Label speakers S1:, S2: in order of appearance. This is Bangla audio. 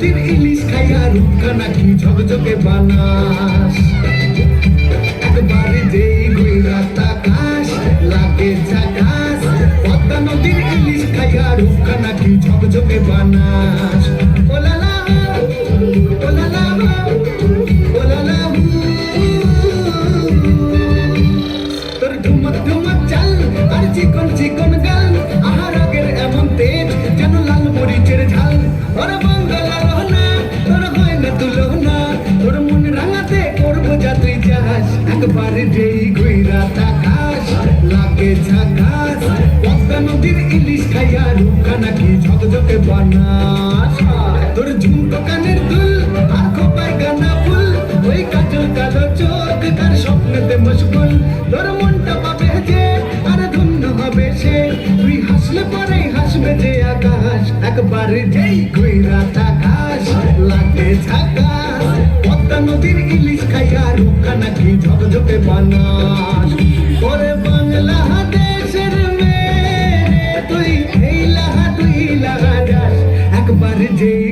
S1: নদীর ইলিশ খাইয়া রূপখানা কি ঝকঝকে বানাস একবারে যেই গইরা তাকাস লাগে ঝাকাস পদ্মা নদীর ইলিশ খাইয়া রূপখানা কি ঝকঝকে বানাস ওলালা ওলালা ওলালা তোর ঝুমক ঝুমক চাল আর চিকন চিকন গাল আহার আগের এমন তেজ যেন লাল মরিচের ঝাল ওরা বাঙ্গালা রহনা তোর হয় না তুলনা তোর মন রাঙাতে করবো যা তুই যাস একবারে যেই ঘুইরা তাকাস লাগে ঝাকাস পদ্মা নদীর ইলিশ খাইয়া রূপখানা কি ঝকঝকে বানাস তোর ঝুমকো কানের দুল আর খোপায় গানা ফুল ওই কাজল কালো চোখ তার স্বপ্নেতে মশগুল তোর মনটা পাবে যে আর ধন্য হবে সে তুই হাসলে পরে হাসবে যে আকাশ একবারে যেই ঘুইরা তাকাস লাগে ঝাকাস পদ্মা নদীর ইলিশ খাইয়া রূপখানা কি ঝকঝকে বানাস ওরে বাংলা দেশের মেয়ে তুই এই লাহা যাস একবারে যেই